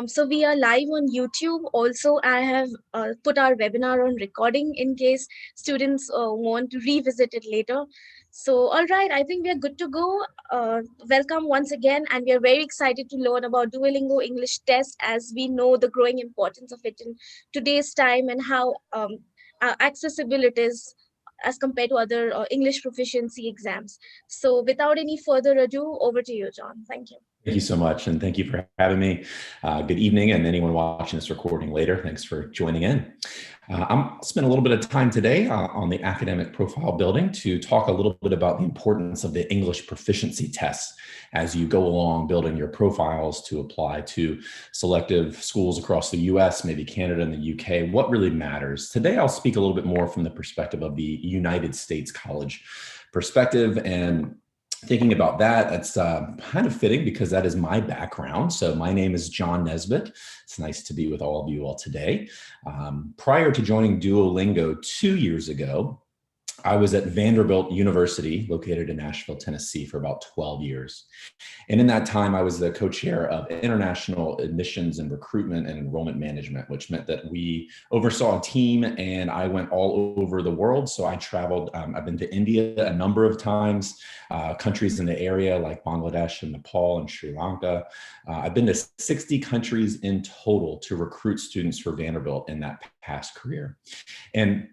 So we are live on YouTube. Also, I have put our webinar on recording in case students want to revisit it later. So, all right, I think we are good to go. Welcome once again, and we are very excited to learn about Duolingo English Test as we know the growing importance of it in today's time and how accessible it is as compared to other English proficiency exams. So, without any further ado, over to you, John. Thank you. Thank you so much, and thank you for having me. Good evening, and anyone watching this recording later, thanks for joining in. I'm spend a little bit of time today on the academic profile building to talk a little bit about the importance of the English Proficiency Test as you go along building your profiles to apply to selective schools across the US, maybe Canada and the UK. What really matters? Today, I'll speak a little bit more from the perspective of the United States college perspective, and thinking about that, that's kind of fitting because that is my background. So my name is John Nesbitt. It's nice to be with all of you all today. Prior to joining Duolingo 2 years ago, I was at Vanderbilt University, located in Nashville, Tennessee, for about 12 years. And in that time, I was the co-chair of international admissions and recruitment and enrollment management, which meant that we oversaw a team and I went all over the world. So I traveled, I've been to India a number of times, countries in the area like Bangladesh and Nepal and Sri Lanka. I've been to 60 countries in total to recruit students for Vanderbilt in that past career. And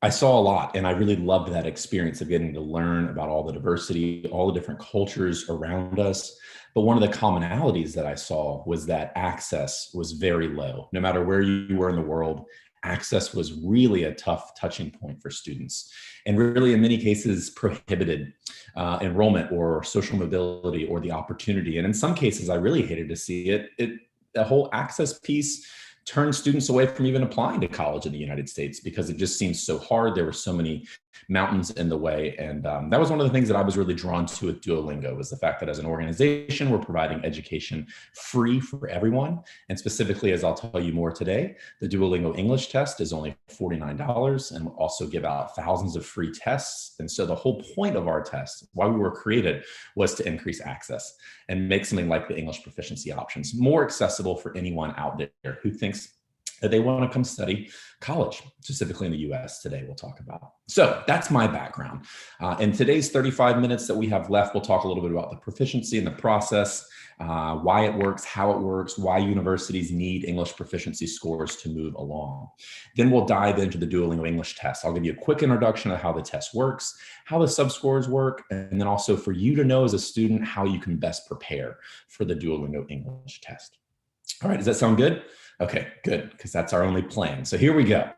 I saw a lot, and I really loved that experience of getting to learn about all the diversity, all the different cultures around us. But one of the commonalities that I saw was that access was very low. No matter where you were in the world, access was really a tough touching point for students, and really in many cases prohibited enrollment or social mobility or the opportunity. And in some cases, I really hated to see it. The whole access piece turned students away from even applying to college in the United States because it just seemed so hard. There were so many mountains in the way. And that was one of the things that I was really drawn to with Duolingo, was the fact that as an organization, we're providing education free for everyone. And specifically, as I'll tell you more today, the Duolingo English Test is only $49, and we'll also give out thousands of free tests. And so the whole point of our test, why we were created, was to increase access and make something like the English proficiency options more accessible for anyone out there who thinks that they want to come study college, specifically in the US today, we'll talk about. So that's my background. In today's 35 minutes that we have left, we'll talk a little bit about the proficiency and the process, why it works, how it works, why universities need English proficiency scores to move along. Then we'll dive into the Duolingo English Test. I'll give you a quick introduction of how the test works, how the subscores work, and then also for you to know as a student how you can best prepare for the Duolingo English Test. All right, does that sound good? Okay, good, because that's our only plan. So here we go.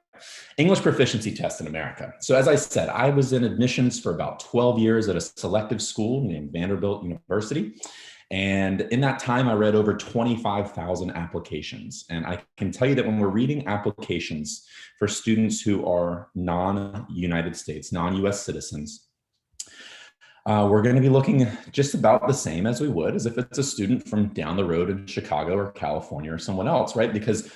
English Proficiency Test in America. So as I said, I was in admissions for about 12 years at a selective school named Vanderbilt University. And in that time, I read over 25,000 applications. And I can tell you that when we're reading applications for students who are non-United States, non-US citizens, we're going to be looking just about the same as we would as if it's a student from down the road in Chicago or California or someone else, right? Because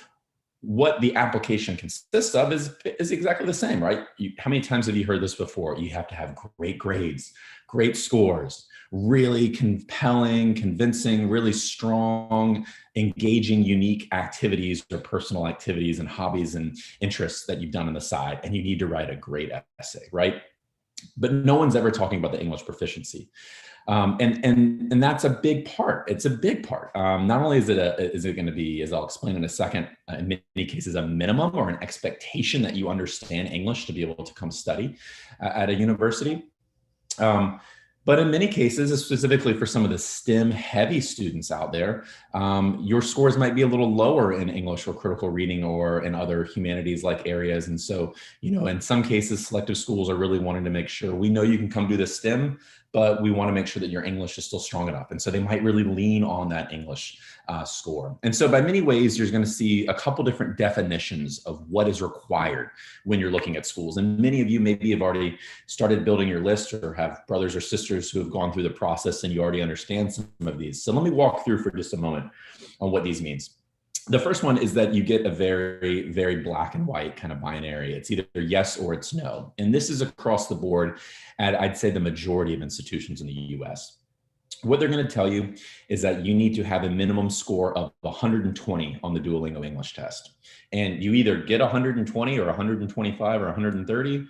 what the application consists of is exactly the same, right? How many times have you heard this before? You have to have great grades, great scores, really compelling, convincing, really strong, engaging, unique activities or personal activities and hobbies and interests that you've done on the side. And you need to write a great essay, right? But no one's ever talking about the English proficiency. And that's a big part. It's a big part. Not only is it going to be, as I'll explain in a second, in many cases, a minimum or an expectation that you understand English to be able to come study at a university. But in many cases, specifically for some of the STEM heavy students out there, your scores might be a little lower in English or critical reading or in other humanities like areas. And so, in some cases, selective schools are really wanting to make sure we know you can come do the STEM, but we want to make sure that your English is still strong enough. And so they might really lean on that English score. And so by many ways, you're going to see a couple different definitions of what is required when you're looking at schools. And many of you maybe have already started building your list or have brothers or sisters who have gone through the process and you already understand some of these. So let me walk through for just a moment on what these means. The first one is that you get a very, very black and white kind of binary. It's either yes or it's no. And this is across the board at, I'd say, the majority of institutions in the US. what they're going to tell you is that you need to have a minimum score of 120 on the Duolingo English test. And you either get 120 or 125 or 130,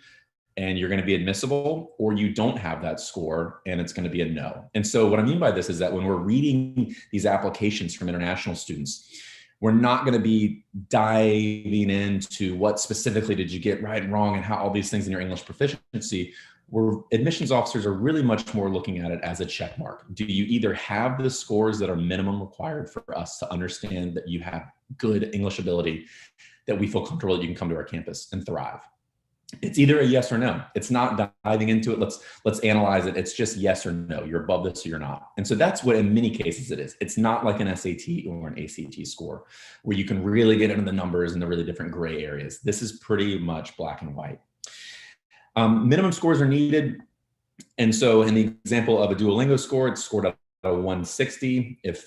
and you're going to be admissible, or you don't have that score and it's going to be a no. And so what I mean by this is that when we're reading these applications from international students, we're not going to be diving into what specifically did you get right and wrong and how all these things in your English proficiency. Where admissions officers are really much more looking at it as a check mark. Do you either have the scores that are minimum required for us to understand that you have good English ability, that we feel comfortable that you can come to our campus and thrive? It's either a yes or no. It's not diving into it. Let's analyze it. It's just yes or no. You're above this or you're not. And so that's what in many cases it is. It's not like an SAT or an ACT score where you can really get into the numbers and the really different gray areas. This is pretty much black and white. Minimum scores are needed. And so in the example of a Duolingo score, it's scored up a 160. If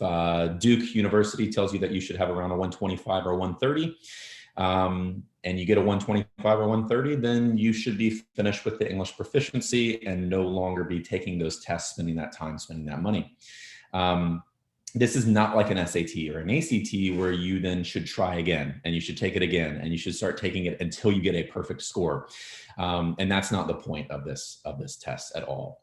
Duke University tells you that you should have around a 125 or 130, and you get a 125 or 130, then you should be finished with the English proficiency and no longer be taking those tests, spending that time, spending that money. This is not like an SAT or an ACT where you then should try again and you should take it again and you should start taking it until you get a perfect score. And that's not the point of this test at all.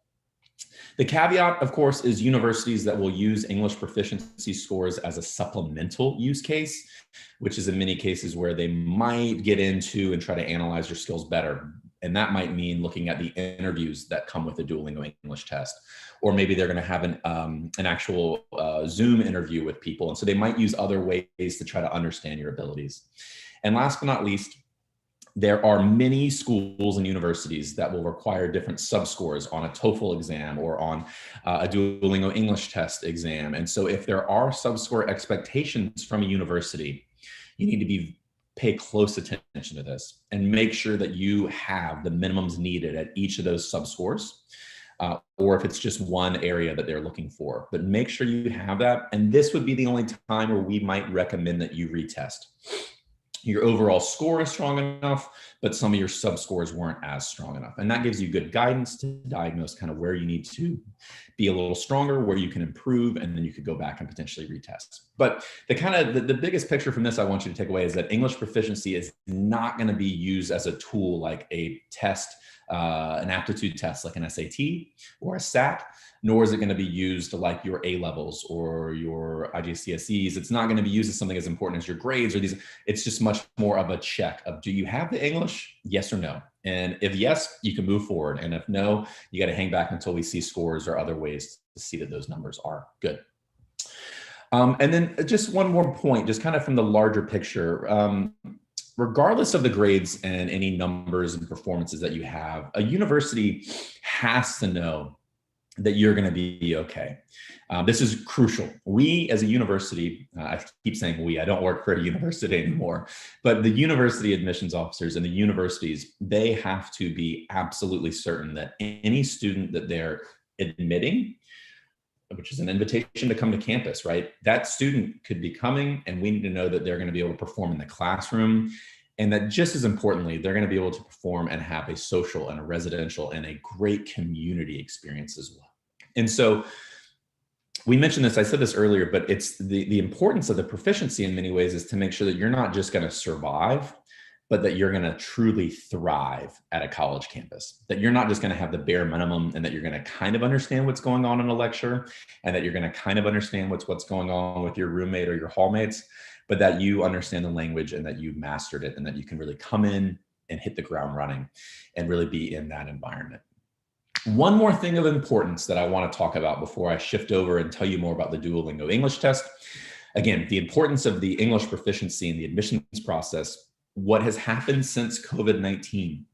The caveat, of course, is universities that will use English proficiency scores as a supplemental use case, which is in many cases where they might get into and try to analyze your skills better. And that might mean looking at the interviews that come with the Duolingo English test, or maybe they're going to have an actual Zoom interview with people. And so they might use other ways to try to understand your abilities. And last but not least, there are many schools and universities that will require different subscores on a TOEFL exam or on a Duolingo English test exam. And so if there are subscore expectations from a university, you need to pay close attention to this and make sure that you have the minimums needed at each of those subscores, or if it's just one area that they're looking for. But make sure you have that. And this would be the only time where we might recommend that you retest. Your overall score is strong enough, but some of your sub-scores weren't as strong enough. And that gives you good guidance to diagnose kind of where you need to be a little stronger, where you can improve, and then you could go back and potentially retest. But the biggest picture from this I want you to take away is that English proficiency is not going to be used as a tool like a test, an aptitude test like an SAT or a SAT, nor is it going to be used like your A-levels or your IGCSEs. It's not going to be used as something as important as your grades or these. It's just much more of a check of, do you have the English? Yes or no? And if yes, you can move forward. And if no, you got to hang back until we see scores or other ways to see that those numbers are good. And then just one more point, just kind of from the larger picture. Regardless of the grades and any numbers and performances that you have, a university has to know that you're going to be okay. This is crucial. We as a university, I keep saying we, I don't work for a university anymore, but the university admissions officers and the universities, they have to be absolutely certain that any student that they're admitting, which is an invitation to come to campus, right? That student could be coming, and we need to know that they're going to be able to perform in the classroom, and that just as importantly, they're going to be able to perform and have a social and a residential and a great community experience as well. And so we mentioned this, I said this earlier, but it's the importance of the proficiency in many ways is to make sure that you're not just going to survive, but that you're going to truly thrive at a college campus, that you're not just going to have the bare minimum, and that you're going to kind of understand what's going on in a lecture, and that you're going to kind of understand what's going on with your roommate or your hallmates, but that you understand the language and that you've mastered it and that you can really come in and hit the ground running and really be in that environment. One more thing of importance that I want to talk about before I shift over and tell you more about the Duolingo English test. Again, the importance of the English proficiency in the admissions process. What has happened since COVID-19,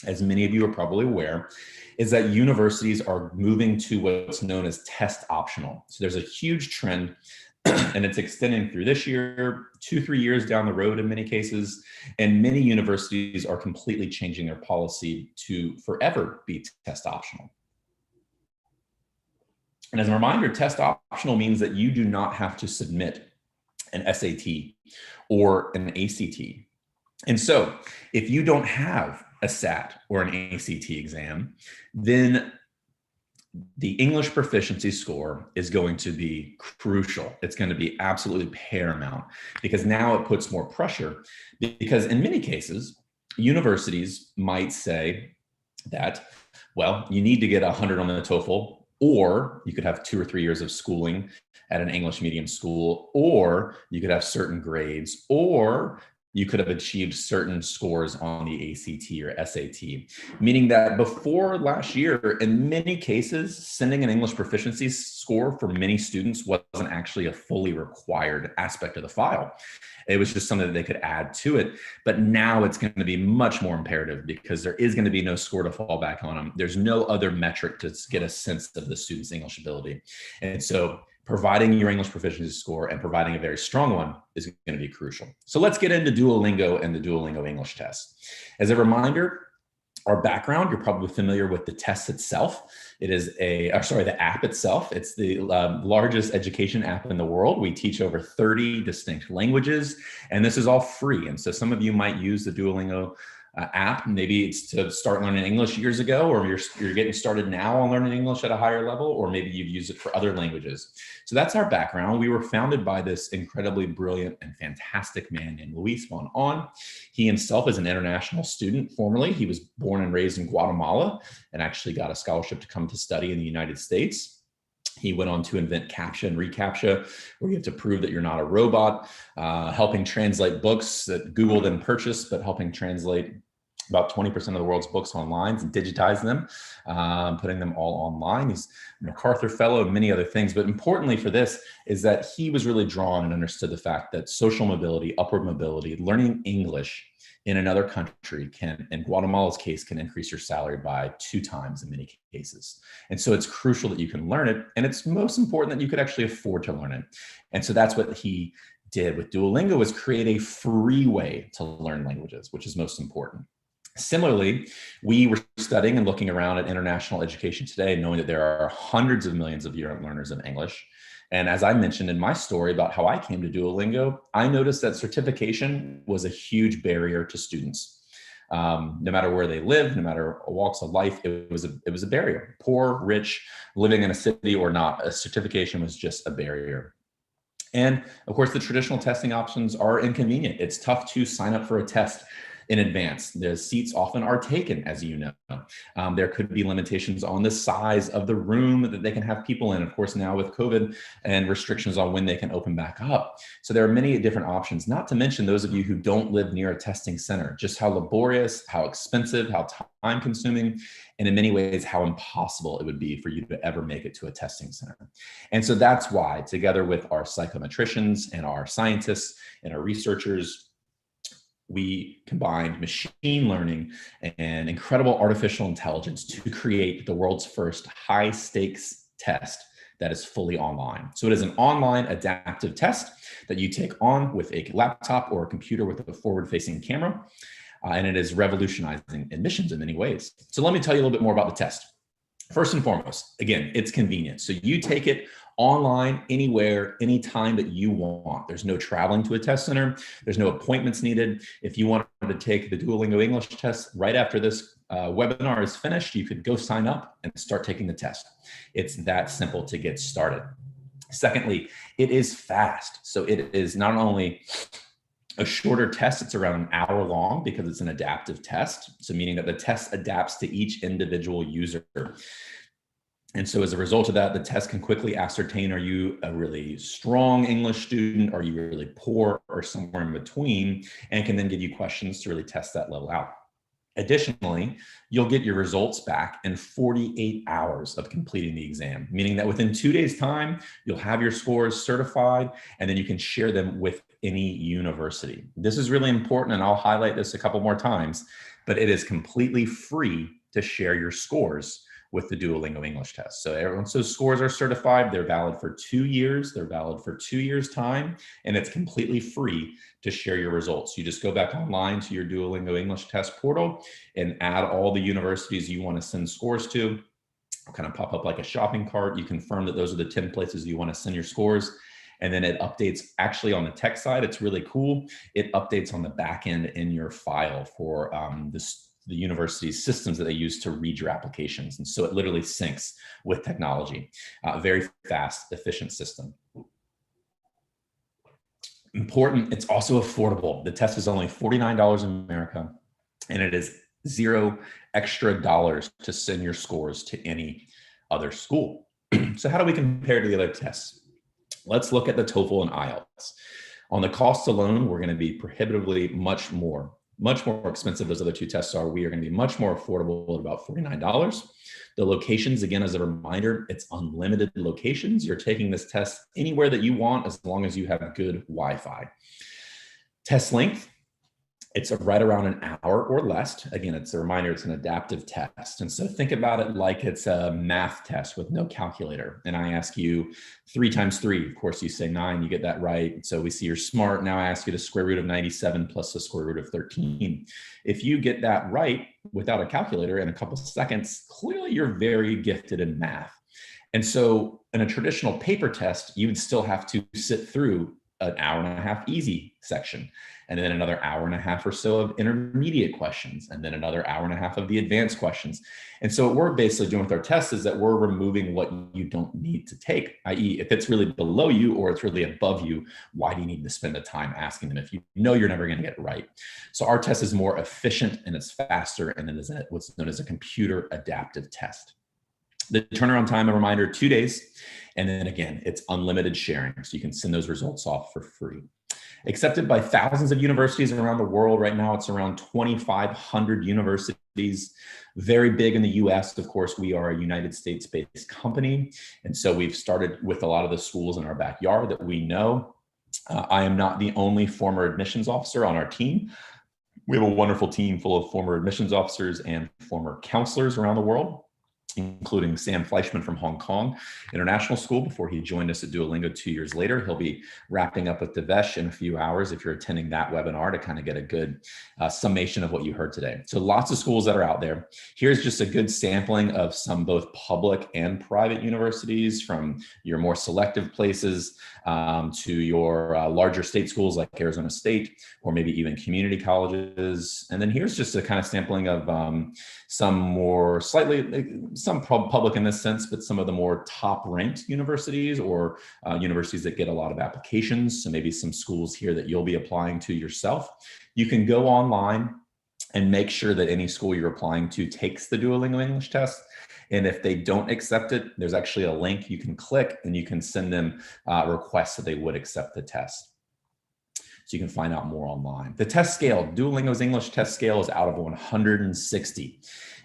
as many of you are probably aware, is that universities are moving to what's known as test optional. So there's a huge trend, and it's extending through this year, 2-3 years down the road in many cases, and many universities are completely changing their policy to forever be test optional. And as a reminder, test optional means that you do not have to submit an SAT or an ACT. And so if you don't have a SAT or an ACT exam, then the English proficiency score is going to be crucial. It's going to be absolutely paramount because now it puts more pressure, because in many cases, universities might say that, well, you need to get 100 on the TOEFL, or you could have 2 or 3 years of schooling at an English medium school, or you could have certain grades, or you could have achieved certain scores on the ACT or SAT, meaning that before last year, in many cases, sending an English proficiency score for many students wasn't actually a fully required aspect of the file. It was just something that they could add to it. But now it's going to be much more imperative because there is going to be no score to fall back on them. There's no other metric to get a sense of the student's English ability. And so providing your English proficiency score and providing a very strong one is going to be crucial. So let's get into Duolingo and the Duolingo English Test. As a reminder, our background, you're probably familiar with the test itself. It is the app itself. It's the largest education app in the world. We teach over 30 distinct languages, and this is all free. And so some of you might use the Duolingo app. Maybe it's to start learning English years ago, or you're getting started now on learning English at a higher level, or maybe you've used it for other languages. So that's our background. We were founded by this incredibly brilliant and fantastic man named Luis von Ahn. He himself is an international student. Formerly, he was born and raised in Guatemala and actually got a scholarship to come to study in the United States. He went on to invent CAPTCHA and reCAPTCHA, where you have to prove that you're not a robot, helping translate books that Google didn't purchase, but helping translate about 20% of the world's books online and digitize them, putting them all online. He's a MacArthur Fellow and many other things. But importantly for this is that he was really drawn and understood the fact that social mobility, upward mobility, learning English in another country can, in Guatemala's case, can increase your salary by 2 times in many cases. And so it's crucial that you can learn it. And it's most important that you could actually afford to learn it. And so that's what he did with Duolingo, was create a free way to learn languages, which is most important. Similarly, we were studying and looking around at international education today, knowing that there are hundreds of millions of learners of English. And as I mentioned in my story about how I came to Duolingo, I noticed that certification was a huge barrier to students. No matter where they live, no matter walks of life, it was a barrier. Poor, rich, living in a city or not, a certification was just a barrier. And of course, the traditional testing options are inconvenient. It's tough to sign up for a test in advance. The seats often are taken, as you know. There could be limitations on the size of the room that they can have people in. Of course, now with COVID and restrictions on when they can open back up. So there are many different options, not to mention those of you who don't live near a testing center, just how laborious, how expensive, how time consuming, and in many ways, how impossible it would be for you to ever make it to a testing center. And so that's why, together with our psychometricians and our scientists and our researchers, we combined machine learning and incredible artificial intelligence to create the world's first high stakes test that is fully online. So it is an online adaptive test that you take on with a laptop or a computer with a forward-facing camera, and it is revolutionizing admissions in many ways. So let me tell you a little bit more about the test. First and foremost, again, it's convenient. So you take it online, anywhere, anytime that you want. There's no traveling to a test center. There's no appointments needed. If you wanted to take the Duolingo English test right after this webinar is finished, you could go sign up and start taking the test. It's that simple to get started. Secondly, it is fast. So it is not only a shorter test, it's around an hour long because it's an adaptive test. So meaning that the test adapts to each individual user. And so as a result of that, the test can quickly ascertain, are you a really strong English student? Are you really poor, or somewhere in between? And can then give you questions to really test that level out. Additionally, you'll get your results back in 48 hours of completing the exam, meaning that within 2 days' time, you'll have your scores certified, and then you can share them with any university. This is really important, and I'll highlight this a couple more times, but it is completely free to share your scores with the Duolingo English test. So everyone's scores are certified, they're valid for 2 years, they're valid for 2 years' time, and it's completely free to share your results. You just go back online to your Duolingo English test portal and add all the universities you want to send scores to. It'll kind of pop up like a shopping cart. You confirm that those are the 10 places you want to send your scores. And then it updates actually on the tech side. It's really cool. It updates on the back end in your file for the university's systems that they use to read your applications. And so it literally syncs with technology. Very fast, efficient system. Important, it's also affordable. The test is only $49 in America, and it is $0 extra to send your scores to any other school. So how do we compare to the other tests? Let's look at the TOEFL and IELTS. On the cost alone, we're going to be prohibitively much more expensive those other two tests are. We are going to be much more affordable at about $49. The locations, again, as a reminder, it's unlimited locations. You're taking this test anywhere that you want as long as you have good Wi-Fi. Test length, it's right around an hour or less. Again, it's a reminder, it's an adaptive test. And so think about it like it's a math test with no calculator. And I ask you 3 times 3, of course you say 9, you get that right. So we see you're smart. Now I ask you the square root of 97 plus the square root of 13. If you get that right without a calculator in a couple of seconds, clearly you're very gifted in math. And so in a traditional paper test, you would still have to sit through an hour and a half easy section, and then another hour and a half or so of intermediate questions, and then another hour and a half of the advanced questions. And so what we're basically doing with our tests is that we're removing what you don't need to take, i.e. if it's really below you or it's really above you, why do you need to spend the time asking them if you know you're never going to get it right? So our test is more efficient and it's faster, and it is what's known as a computer adaptive test. The turnaround time, a reminder, 2 days. And then again, it's unlimited sharing. So you can send those results off for free. Accepted by thousands of universities around the world. Right now, it's around 2,500 universities. Very big in the US. Of course, we are a United States-based company. And so we've started with a lot of the schools in our backyard that we know. I am not the only former admissions officer on our team. We have a wonderful team full of former admissions officers and former counselors around the world, including Sam Fleischman from Hong Kong International School before he joined us at Duolingo 2 years later. He'll be wrapping up with Devesh in a few hours if you're attending that webinar to kind of get a good summation of what you heard today. So lots of schools that are out there. Here's just a good sampling of some both public and private universities, from your more selective places to your larger state schools like Arizona State, or maybe even community colleges. And then here's just a kind of sampling of some more some public in this sense, but some of the more top ranked universities or universities that get a lot of applications. So maybe some schools here that you'll be applying to yourself. You can go online and make sure that any school you're applying to takes the Duolingo English test. And if they don't accept it, there's actually a link you can click and you can send them requests that they would accept the test. So you can find out more online. The test scale, Duolingo's English test scale is out of 160.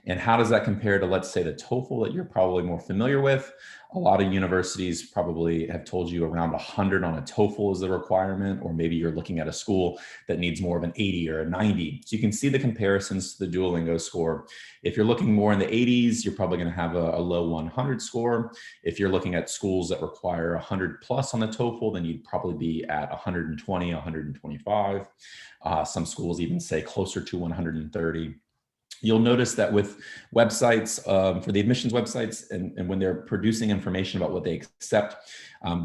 And how does that compare to, let's say, the TOEFL that you're probably more familiar with? A lot of universities probably have told you around 100 on a TOEFL is the requirement, or maybe you're looking at a school that needs more of an 80 or a 90. So you can see the comparisons to the Duolingo score. If you're looking more in the 80s, you're probably going to have a low 100 score. If you're looking at schools that require 100 plus on the TOEFL, then you'd probably be at 120, 125. Some schools even say closer to 130. You'll notice that with websites, for the admissions websites, and when they're producing information about what they accept,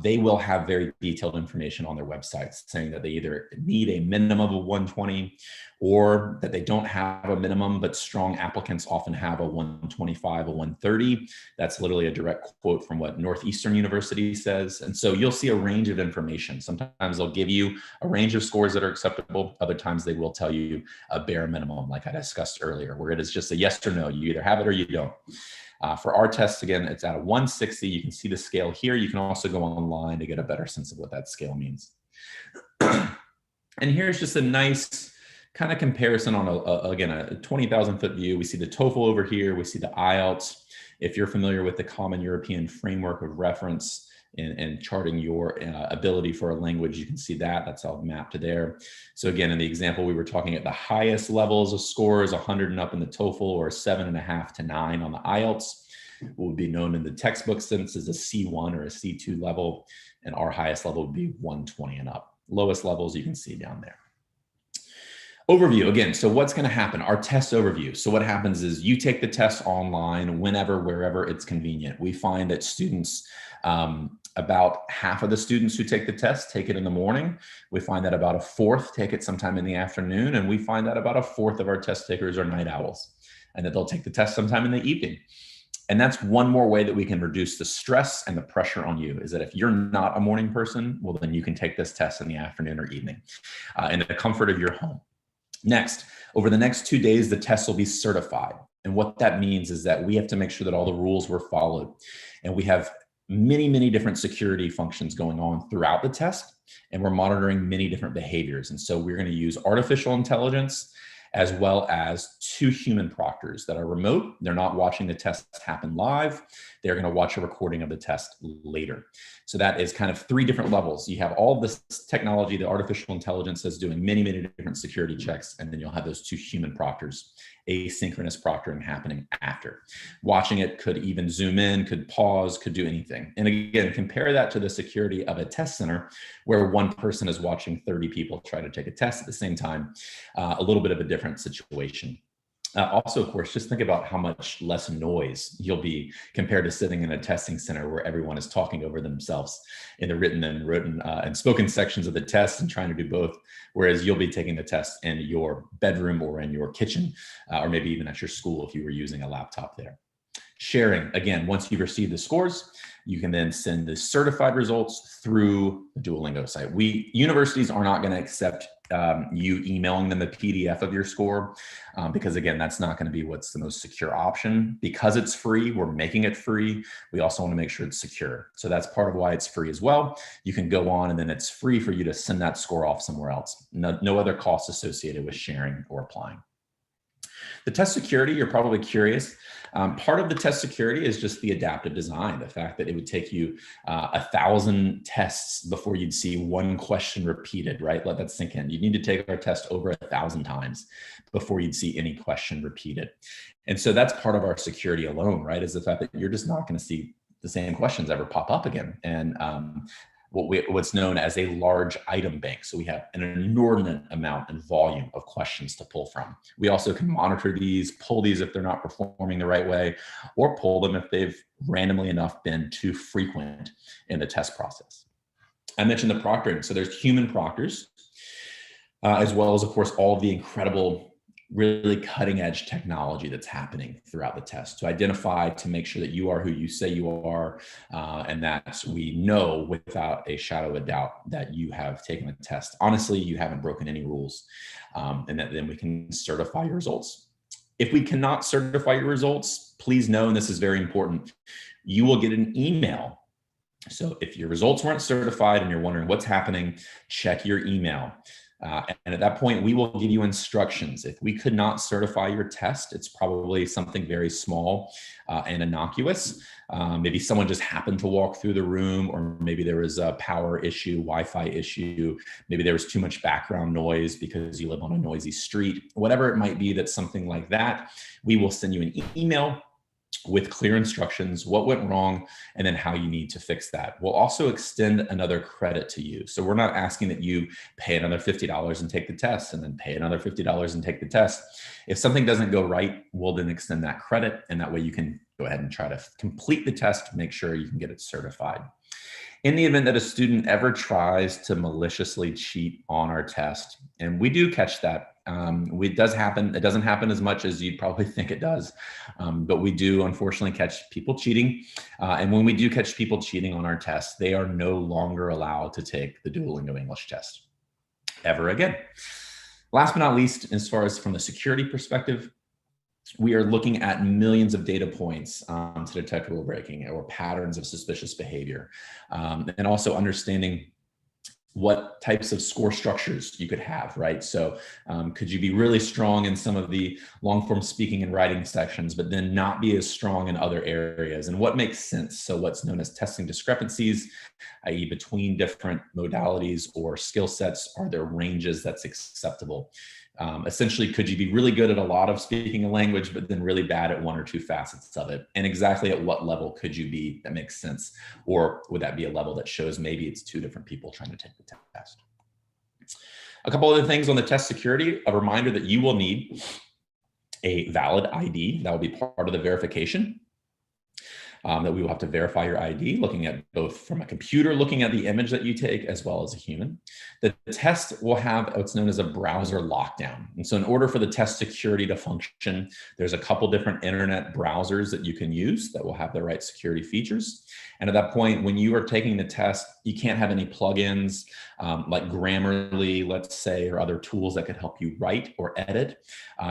they will have very detailed information on their websites saying that they either need a minimum of 120 or that they don't have a minimum, but strong applicants often have a 125, a 130. That's literally a direct quote from what Northeastern University says. And so you'll see a range of information. Sometimes they'll give you a range of scores that are acceptable. Other times they will tell you a bare minimum, like I discussed earlier, where it is just a yes or no. You either have it or you don't. For our test, again, it's at a 160. You can see the scale here. You can also go online to get a better sense of what that scale means. And here's just a nice kind of comparison on, again, a 20,000 foot view. We see the TOEFL over here. We see the IELTS. If you're familiar with the Common European Framework of Reference and charting your ability for a language, you can see that. That's all mapped to there. So again, in the example, we were talking at the highest levels of scores, 100 and up in the TOEFL, or 7.5 to 9 on the IELTS. What would be known in the textbook sense as a C1 or a C2 level, and our highest level would be 120 and up. Lowest levels you can see down there. Overview, again, so what's going to happen? Our test overview. So what happens is you take the test online whenever, wherever it's convenient. We find that students About half of the students who take the test take it in the morning. We find that about a fourth take it sometime in the afternoon. And we find that about a fourth of our test takers are night owls, and that they'll take the test sometime in the evening. And that's one more way that we can reduce the stress and the pressure on you, is that if you're not a morning person, well, then you can take this test in the afternoon or evening in the comfort of your home. Next, over the next 2 days, the test will be certified. And what that means is that we have to make sure that all the rules were followed. And we have many, many different security functions going on throughout the test, and we're monitoring many different behaviors. And so we're going to use artificial intelligence as well as 2 human proctors that are remote. They're not watching the test happen live. They're going to watch a recording of the test later. So that is kind of 3 different levels. You have all this technology, the artificial intelligence that's doing many, many different security checks, and then you'll have those 2 human proctors, asynchronous proctoring happening after. Watching it could even zoom in, could pause, could do anything. And again, compare that to the security of a test center where one person is watching 30 people try to take a test at the same time. A little bit of a different situation. Also, of course, just think about how much less noise you'll be compared to sitting in a testing center where everyone is talking over themselves in the written and spoken sections of the test and trying to do both, whereas you'll be taking the test in your bedroom or in your kitchen, or maybe even at your school if you were using a laptop there. Sharing, again, once you've received the scores, you can then send the certified results through the Duolingo site. Universities are not going to accept you emailing them a PDF of your score because, again, that's not going to be what's the most secure option. Because it's free, we're making it free. We also want to make sure it's secure. So that's part of why it's free as well. You can go on and then it's free for you to send that score off somewhere else. No other costs associated with sharing or applying. The test security, you're probably curious. Part of the test security is just the adaptive design, the fact that it would take you 1,000 tests before you'd see one question repeated, right? Let that sink in. You need to take our test over 1,000 times before you'd see any question repeated. And so that's part of our security alone, right? Is the fact that you're just not going to see the same questions ever pop up again. And what's known as a large item bank. So we have an inordinate amount and volume of questions to pull from. We also can monitor these, pull these if they're not performing the right way, or pull them if they've randomly enough been too frequent in the test process. I mentioned the proctoring. So there's human proctors, as well as, of course, all of the incredible, really cutting edge technology that's happening throughout the test to identify, to make sure that you are who you say you are, and that we know without a shadow of a doubt that you have taken the test. Honestly, you haven't broken any rules, and that then we can certify your results. If we cannot certify your results, please know, and this is very important, you will get an email. So if your results weren't certified and you're wondering what's happening, check your email. And at that point, we will give you instructions. If we could not certify your test, it's probably something very small and innocuous. Maybe someone just happened to walk through the room, or maybe there was a power issue, Wi-Fi issue. Maybe there was too much background noise because you live on a noisy street. Whatever it might be, that's something like that. We will send you an email with clear instructions, what went wrong, and then how you need to fix that. We'll also extend another credit to you. So we're not asking that you pay another $50 and take the test and then pay another $50 and take the test. If something doesn't go right, we'll then extend that credit, and that way you can go ahead and try to complete the test, make sure you can get it certified. In the event that a student ever tries to maliciously cheat on our test, and we do catch that, it does happen. It doesn't happen as much as you'd probably think it does, but we do unfortunately catch people cheating. And when we do catch people cheating on our tests, they are no longer allowed to take the Duolingo English test ever again. Last but not least, as far as from the security perspective, we are looking at millions of data points to detect rule breaking or patterns of suspicious behavior, and also understanding what types of score structures you could have, right? So could you be really strong in some of the long form speaking and writing sections, but then not be as strong in other areas? And what makes sense? So what's known as testing discrepancies, i.e. between different modalities or skill sets, are there ranges that's acceptable? Essentially, could you be really good at a lot of speaking a language, but then really bad at one or two facets of it? And exactly at what level could you be that makes sense? Or would that be a level that shows maybe it's two different people trying to take the test? A couple other things on the test security, a reminder that you will need a valid ID. That will be part of the verification. that we will have to verify your ID, looking at both from a computer, looking at the image that you take, as well as a human. The test will have what's known as a browser lockdown. And so in order for the test security to function, there's a couple different internet browsers that you can use that will have the right security features. And at that point, when you are taking the test, you can't have any plugins like Grammarly, let's say, or other tools that could help you write or edit.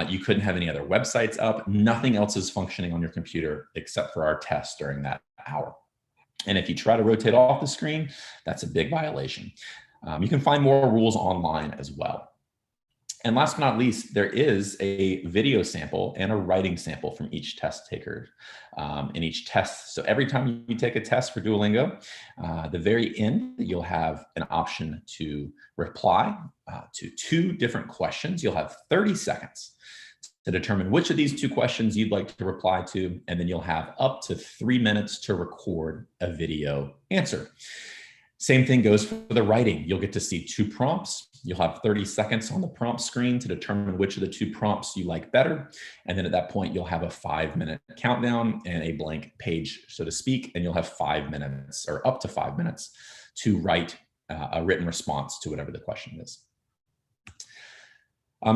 You couldn't have any other websites up. Nothing else is functioning on your computer except for our test during that hour. And if you try to rotate off the screen, that's a big violation. You can find more rules online as well. And last but not least, there is a video sample and a writing sample from each test taker in each test. So every time you take a test for Duolingo, the very end, you'll have an option to reply to 2 different questions. You'll have 30 seconds to determine which of these 2 questions you'd like to reply to, and then you'll have up to 3 minutes to record a video answer. Same thing goes for the writing. You'll get to see 2 prompts. You'll have 30 seconds on the prompt screen to determine which of the 2 prompts you like better. And then at that point, you'll have a 5-minute countdown and a blank page, so to speak, and you'll have 5 minutes or up to 5 minutes to write a written response to whatever the question is.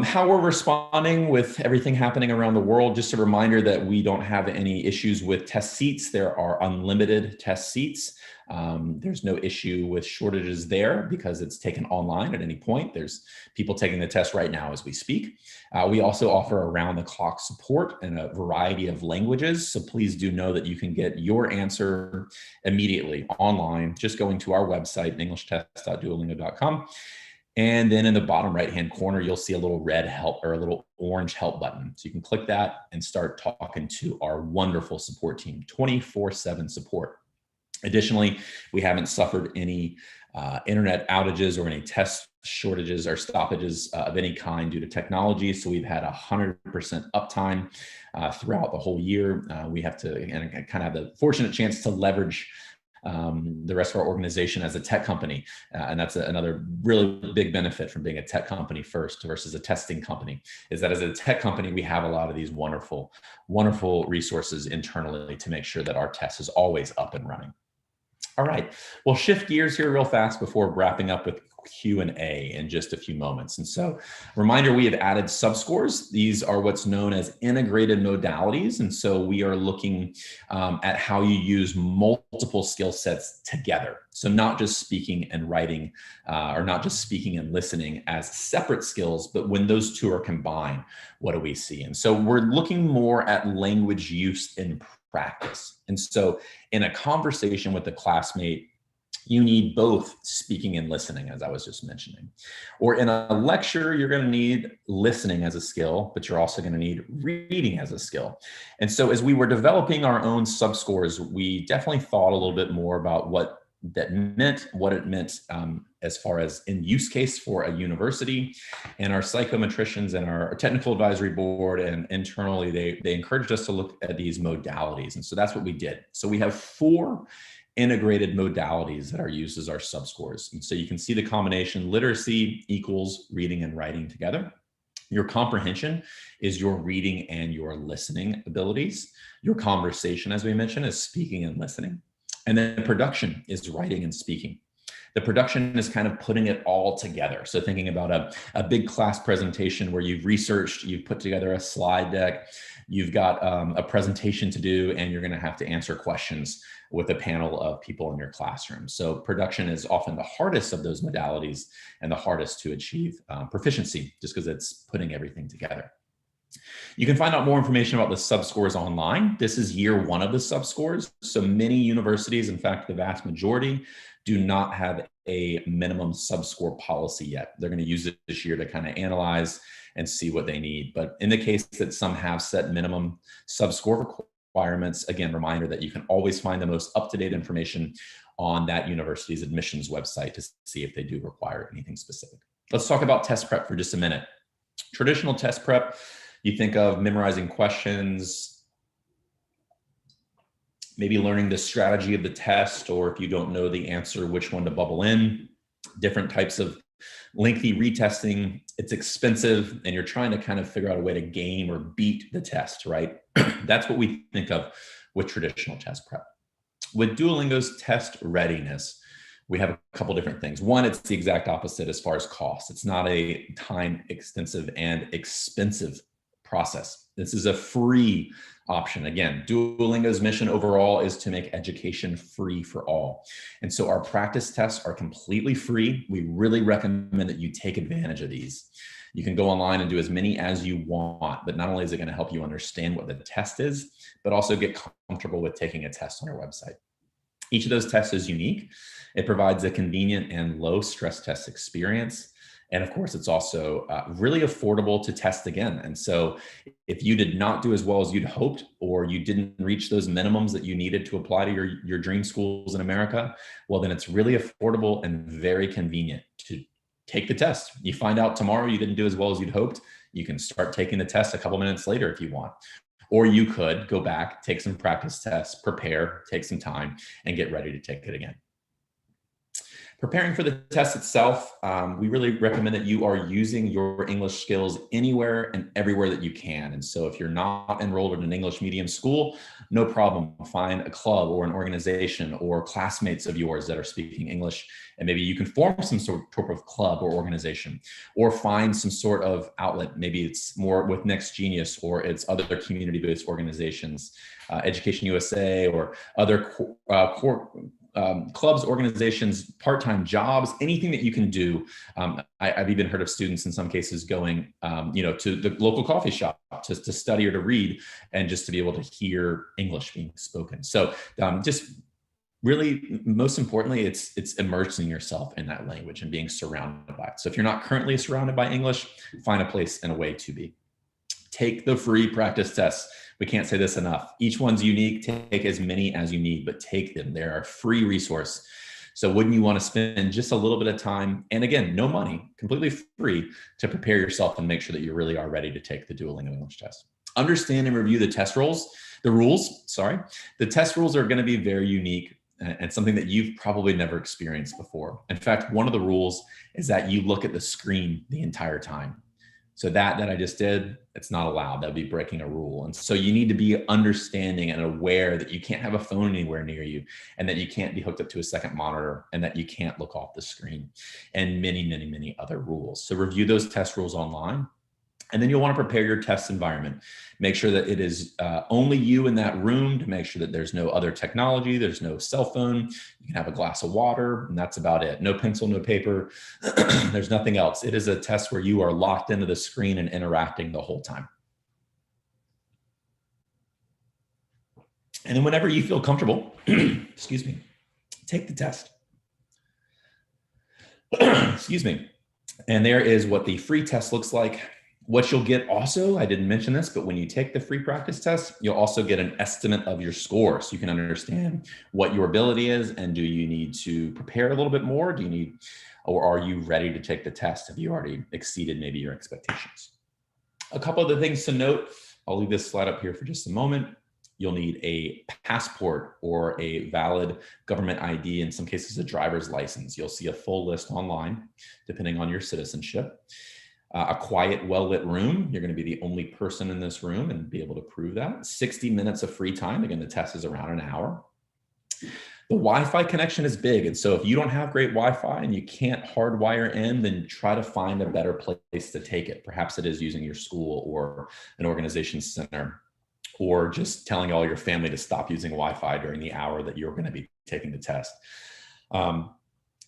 How we're responding with everything happening around the world, just a reminder that we don't have any issues with test seats. There are unlimited test seats. There's no issue with shortages there because it's taken online at any point. There's people taking the test right now as we speak. We also offer around-the-clock support in a variety of languages. So please do know that you can get your answer immediately online, just going to our website, englishtest.duolingo.com. And then in the bottom right-hand corner, you'll see a little red help or a little orange help button. So you can click that and start talking to our wonderful support team, 24/7 support. Additionally, we haven't suffered any internet outages or any test shortages or stoppages of any kind due to technology. So we've had 100% uptime throughout the whole year. We have to and kind of have the fortunate chance to leverage the rest of our organization as a tech company. And that's another really big benefit from being a tech company first versus a testing company, is that as a tech company, we have a lot of these wonderful, wonderful resources internally to make sure that our test is always up and running. All right, we'll shift gears here real fast before wrapping up with Q&A in just a few moments. And so, reminder, we have added subscores. These are what's known as integrated modalities. And so we are looking at how you use multiple skill sets together. So not just speaking and writing, or not just speaking and listening as separate skills, but when those 2 are combined, what do we see? And so we're looking more at language use in practice. And so in a conversation with a classmate, you need both speaking and listening, as I was just mentioning. Or in a lecture, you're going to need listening as a skill, but you're also going to need reading as a skill. And so as we were developing our own subscores, we definitely thought a little bit more about what that meant, what it meant as far as in use case for a university. And our psychometricians and our technical advisory board and internally, they encouraged us to look at these modalities. And so that's what we did. So we have 4 integrated modalities that are used as our subscores. And so you can see the combination: literacy equals reading and writing together. Your comprehension is your reading and your listening abilities. Your conversation, as we mentioned, is speaking and listening. And then production is writing and speaking. The production is kind of putting it all together. So thinking about a big class presentation where you've researched, you've put together a slide deck, you've got a presentation to do, and you're going to have to answer questions with a panel of people in your classroom. So production is often the hardest of those modalities and the hardest to achieve proficiency, just because it's putting everything together. You can find out more information about the subscores online. This is year 1 of the subscores. So many universities, in fact, the vast majority, do not have a minimum subscore policy yet. They're going to use it this year to kind of analyze and see what they need. But in the case that some have set minimum subscore requirements, again, reminder that you can always find the most up-to-date information on that university's admissions website to see if they do require anything specific. Let's talk about test prep for just a minute. Traditional test prep, you think of memorizing questions, maybe learning the strategy of the test, or if you don't know the answer, which one to bubble in, different types of lengthy retesting. It's expensive, and you're trying to kind of figure out a way to game or beat the test, right? That's what we think of with traditional test prep. With Duolingo's test readiness, we have a couple different things. One, it's the exact opposite as far as cost. It's not a time extensive and expensive process. This is a free option. Again, Duolingo's mission overall is to make education free for all. And so our practice tests are completely free. We really recommend that you take advantage of these. You can go online and do as many as you want, but not only is it going to help you understand what the test is, but also get comfortable with taking a test on our website. Each of those tests is unique. It provides a convenient and low stress test experience. And of course, it's also really affordable to test again. And so if you did not do as well as you'd hoped, or you didn't reach those minimums that you needed to apply to your dream schools in America, well, then it's really affordable and very convenient to take the test. You find out tomorrow you didn't do as well as you'd hoped, you can start taking the test a couple minutes later if you want. Or you could go back, take some practice tests, prepare, take some time, and get ready to take it again. Preparing for the test itself, we really recommend that you are using your English skills anywhere and everywhere that you can. And so if you're not enrolled in an English medium school, no problem. Find a club or an organization or classmates of yours that are speaking English, and maybe you can form some sort of club or organization, or find some sort of outlet. Maybe it's more with Next Genius, or it's other community-based organizations, Education USA, or other clubs, organizations, part-time jobs, anything that you can do. I've even heard of students in some cases going, to the local coffee shop to study or to read, and just to be able to hear English being spoken. So just really, most importantly, it's immersing yourself in that language and being surrounded by it. So if you're not currently surrounded by English, find a place and a way to be. Take the free practice tests. We can't say this enough. Each one's unique. Take as many as you need, but take them. They're a free resource. So wouldn't you want to spend just a little bit of time, and again, no money, completely free, to prepare yourself and make sure that you really are ready to take the Duolingo English test. Understand and review the test rules. The test rules are going to be very unique and something that you've probably never experienced before. In fact, one of the rules is that you look at the screen the entire time. So that I just did, it's not allowed. That'd be breaking a rule. And so you need to be understanding and aware that you can't have a phone anywhere near you, and that you can't be hooked up to a second monitor, and that you can't look off the screen, and many, many, many other rules. So review those test rules online. And then you'll want to prepare your test environment. Make sure that it is only you in that room, to make sure that there's no other technology, there's no cell phone, you can have a glass of water, and that's about it. No pencil, no paper, there's nothing else. It is a test where you are locked into the screen and interacting the whole time. And then whenever you feel comfortable, excuse me, take the test. Excuse me. And there is what the free test looks like. What you'll get also, I didn't mention this, but when you take the free practice test, you'll also get an estimate of your score, so you can understand what your ability is, and do you need to prepare a little bit more? Or are you ready to take the test? Have you already exceeded maybe your expectations? A couple of the things to note, I'll leave this slide up here for just a moment. You'll need a passport or a valid government ID, in some cases a driver's license. You'll see a full list online, depending on your citizenship. A quiet, well-lit room. You're going to be the only person in this room and be able to prove that. 60 minutes of free time. Again, the test is around an hour. The Wi-Fi connection is big. And so if you don't have great Wi-Fi and you can't hardwire in, then try to find a better place to take it. Perhaps it is using your school or an organization center, or just telling all your family to stop using Wi-Fi during the hour that you're going to be taking the test.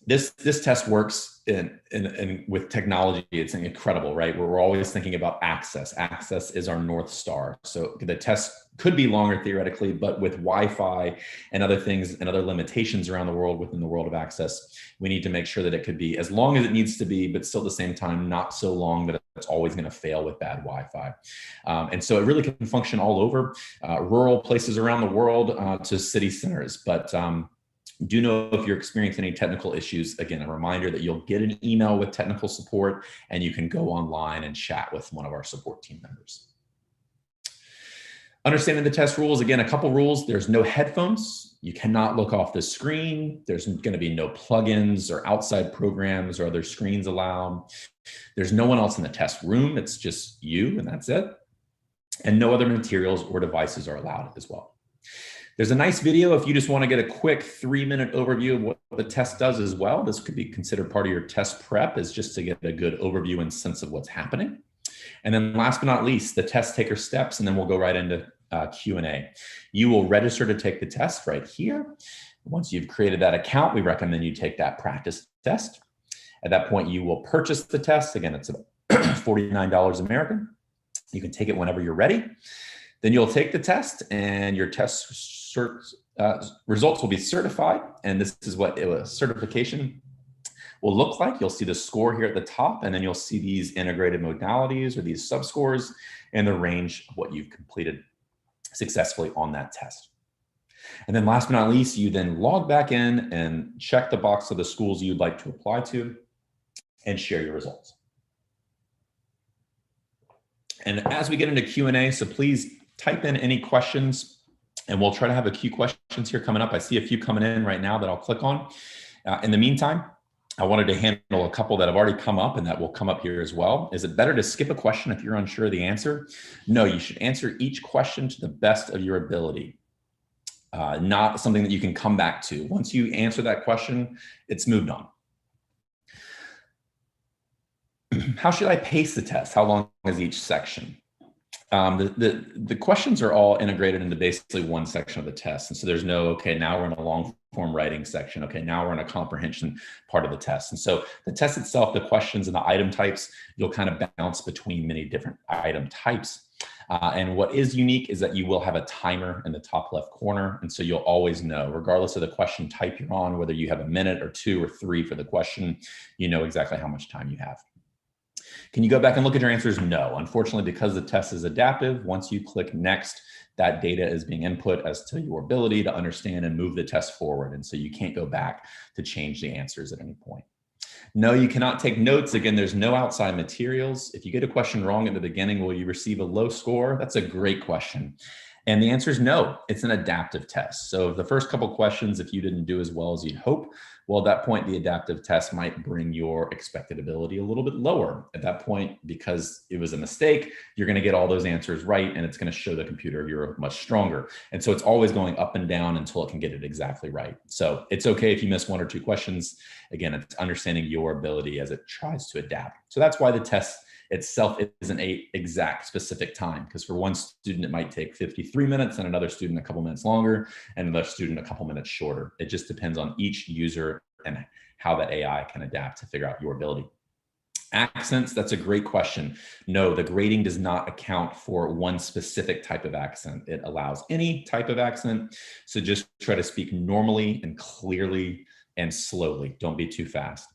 This test works with technology. It's incredible, right? We're always thinking about access. Access is our North Star. So the test could be longer theoretically, but with Wi-Fi and other things and other limitations around the world within the world of access, we need to make sure that it could be as long as it needs to be, but still at the same time, not so long that it's always going to fail with bad Wi-Fi. And so it really can function all over, rural places around the world to city centers. But do know if you're experiencing any technical issues, again, a reminder that you'll get an email with technical support, and you can go online and chat with one of our support team members. Understanding the test rules, again, a couple rules. There's no headphones. You cannot look off the screen. There's going to be no plugins or outside programs or other screens allowed. There's no one else in the test room. It's just you, and that's it. And no other materials or devices are allowed as well. There's a nice video if you just want to get a quick 3-minute overview of what the test does as well. This could be considered part of your test prep, is just to get a good overview and sense of what's happening. And then last but not least, the test taker steps, and then we'll go right into Q&A. You will register to take the test right here. Once you've created that account, we recommend you take that practice test. At that point, you will purchase the test. Again, it's $49 American. You can take it whenever you're ready. Then you'll take the test, and your test results will be certified. And this is what a certification will look like. You'll see the score here at the top, and then you'll see these integrated modalities or these subscores and the range of what you've completed successfully on that test. And then last but not least, you then log back in and check the box of the schools you'd like to apply to and share your results. And as we get into Q&A, so please type in any questions, and we'll try to have a few questions here coming up. I see a few coming in right now that I'll click on. In the meantime, I wanted to handle a couple that have already come up and that will come up here as well. Is it better to skip a question if you're unsure of the answer? No, you should answer each question to the best of your ability. Not something that you can come back to. Once you answer that question, it's moved on. How should I pace the test? How long is each section? The questions are all integrated into basically one section of the test. And so there's no, okay, now we're in a long form writing section. Okay, now we're in a comprehension part of the test. And so the test itself, the questions and the item types, you'll kind of bounce between many different item types. And what is unique is that you will have a timer in the top left corner. And so you'll always know, regardless of the question type you're on, whether you have a minute or 2 or 3 for the question, you know exactly how much time you have. Can you go back and look at your answers? No, unfortunately, because the test is adaptive, once you click next, that data is being input as to your ability to understand and move the test forward. And so you can't go back to change the answers at any point. No, you cannot take notes. Again, there's no outside materials. If you get a question wrong at the beginning, will you receive a low score? That's a great question. And the answer is no, it's an adaptive test. So the first couple questions, if you didn't do as well as you'd hope, well, at that point, the adaptive test might bring your expected ability a little bit lower. At that point, because it was a mistake, you're going to get all those answers right, and it's going to show the computer you're much stronger. And so it's always going up and down until it can get it exactly right. So it's okay if you miss 1 or 2 questions. Again, it's understanding your ability as it tries to adapt. So that's why the test itself isn't an exact specific time, because for one student, it might take 53 minutes and another student a couple minutes longer and another student a couple minutes shorter. It just depends on each user and how that AI can adapt to figure out your ability. Accents, that's a great question. No, the grading does not account for one specific type of accent. It allows any type of accent. So just try to speak normally and clearly and slowly. Don't be too fast.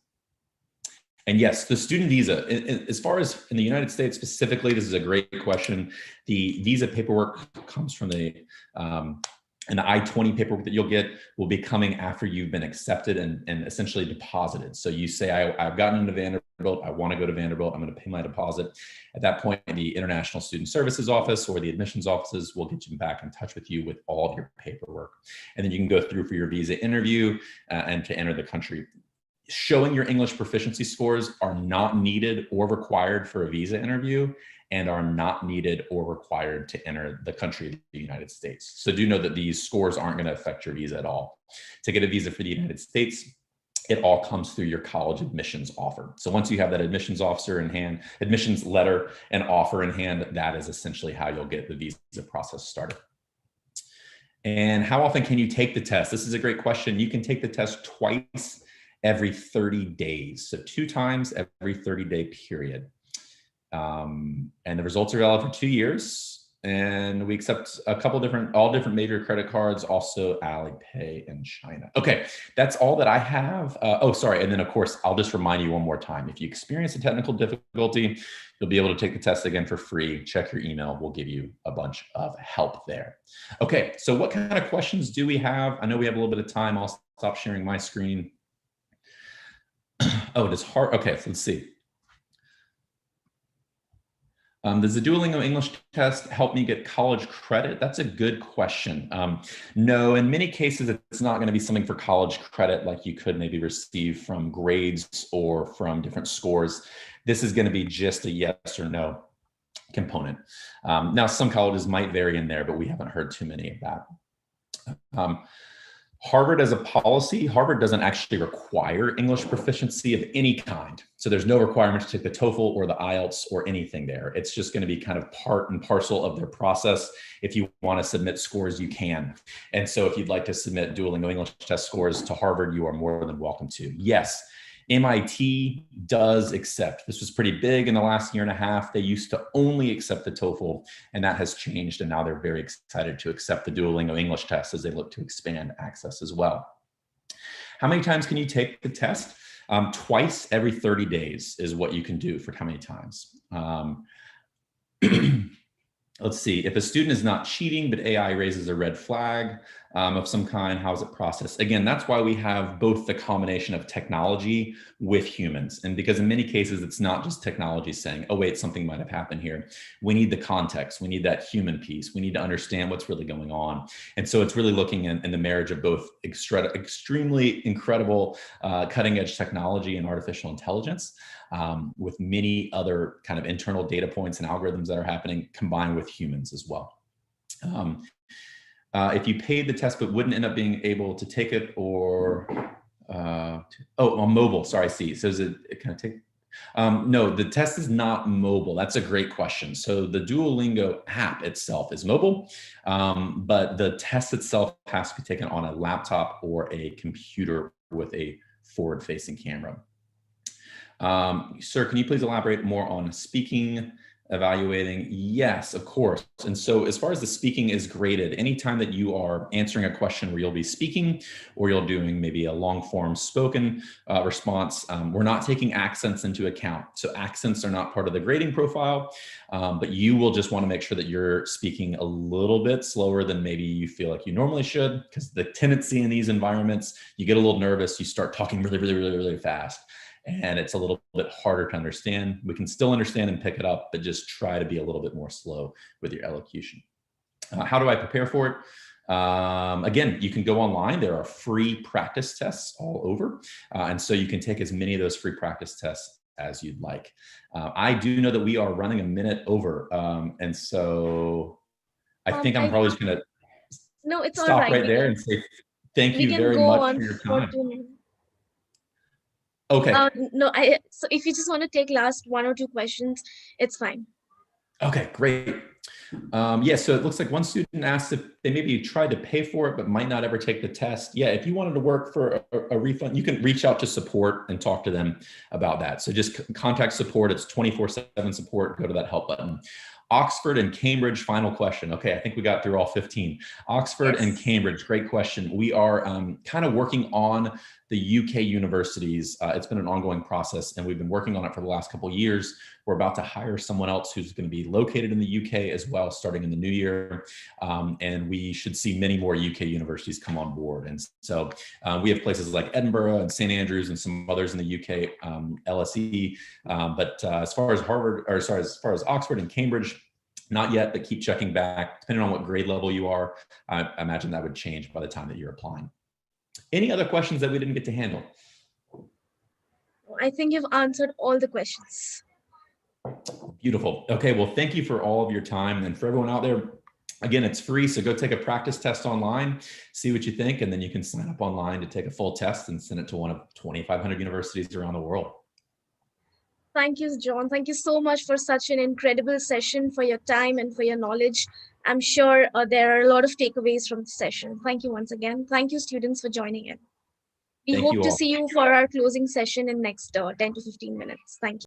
And yes, the student visa, as far as in the United States specifically, this is a great question. The visa paperwork comes from and the I-20 paperwork that you'll get will be coming after you've been accepted and essentially deposited. So you say, I've gotten into Vanderbilt, I want to go to Vanderbilt, I'm going to pay my deposit. At that point, the International Student Services Office or the admissions offices will get you back in touch with you with all of your paperwork. And then you can go through for your visa interview and to enter the country. Showing your English proficiency scores are not needed or required for a visa interview and are not needed or required to enter the country of the United States. So do know that these scores aren't going to affect your visa at all. To get a visa for the United States, it all comes through your college admissions offer. So once you have that admissions officer in hand, admissions letter and offer in hand, that is essentially how you'll get the visa process started. And how often can you take the test? This is a great question. You can take the test twice every 30 days. So 2 times every 30-day period. And the results are valid for 2 years. And we accept all different major credit cards, also Alipay and China. Okay, that's all that I have. Oh, sorry. And then of course, I'll just remind you one more time. If you experience a technical difficulty, you'll be able to take the test again for free. Check your email. We'll give you a bunch of help there. Okay, so what kind of questions do we have? I know we have a little bit of time. I'll stop sharing my screen. Oh, it is hard. Okay, so let's see. Does the Duolingo English Test help me get college credit? That's a good question. No, in many cases, it's not going to be something for college credit like you could maybe receive from grades or from different scores. This is going to be just a yes or no component. Now, some colleges might vary in there, but we haven't heard too many of that. Harvard as a policy, Harvard doesn't actually require English proficiency of any kind. So there's no requirement to take the TOEFL or the IELTS or anything there. It's just going to be kind of part and parcel of their process. If you want to submit scores, you can. And so if you'd like to submit Duolingo English Test scores to Harvard, you are more than welcome to. Yes, MIT does accept. This was pretty big in the last year and a half. They used to only accept the TOEFL, and that has changed. And now they're very excited to accept the Duolingo English Test as they look to expand access as well. How many times can you take the test? Twice every 30 days is what you can do for how many times? Let's see, if a student is not cheating, but AI raises a red flag of some kind, how is it processed? Again, that's why we have both the combination of technology with humans. And because in many cases, it's not just technology saying, oh, wait, something might have happened here. We need the context. We need that human piece. We need to understand what's really going on. And so it's really looking in the marriage of both extremely incredible cutting edge technology and artificial intelligence with many other kind of internal data points and algorithms that are happening combined with humans as well. If you paid the test but wouldn't end up being able to take it, or on mobile, sorry, I see. So is it can I take? No, the test is not mobile. That's a great question. So the Duolingo app itself is mobile, but the test itself has to be taken on a laptop or a computer with a forward-facing camera. Sir, can you please elaborate more on speaking, evaluating? Yes, of course. And so as far as the speaking is graded, anytime that you are answering a question where you'll be speaking or you're doing maybe a long form spoken response, we're not taking accents into account. So accents are not part of the grading profile, but you will just want to make sure that you're speaking a little bit slower than maybe you feel like you normally should, because the tendency in these environments, you get a little nervous, you start talking really fast. And it's a little bit harder to understand. We can still understand and pick it up, but just try to be a little bit more slow with your elocution. How do I prepare for it? Again, you can go online. There are free practice tests all over. And so you can take as many of those free practice tests as you'd like. I do know that we are running a minute over. And so I think I'm probably just going to stop right there and say thank you very much for your time. Okay. So if you just want to take last 1 or 2 questions, it's fine. Okay, great. Yeah, so it looks like one student asked if they maybe tried to pay for it, but might not ever take the test. Yeah, if you wanted to work for a refund, you can reach out to support and talk to them about that. So just contact support. It's 24/7 support. Go to that help button. Oxford and Cambridge, final question. Okay, I think we got through all 15. Oxford and Cambridge, great question. We are kind of working on the UK universities. It's been an ongoing process, and we've been working on it for the last couple of years. We're about to hire someone else who's going to be located in the UK as well, starting in the new year. And we should see many more UK universities come on board. And so we have places like Edinburgh and St. Andrews and some others in the UK, LSE. But as far as as far as Oxford and Cambridge, not yet, but keep checking back. Depending on what grade level you are, I imagine that would change by the time that you're applying. Any other questions that we didn't get to handle? I think you've answered all the questions. Beautiful. Okay, well, thank you for all of your time. And for everyone out there, again, it's free. So go take a practice test online, see what you think, and then you can sign up online to take a full test and send it to one of 2,500 universities around the world. Thank you, John. Thank you so much for such an incredible session, for your time and for your knowledge. I'm sure there are a lot of takeaways from the session. Thank you once again. Thank you, students, for joining in. We hope to see you for our closing session in next 10 to 15 minutes. Thank you.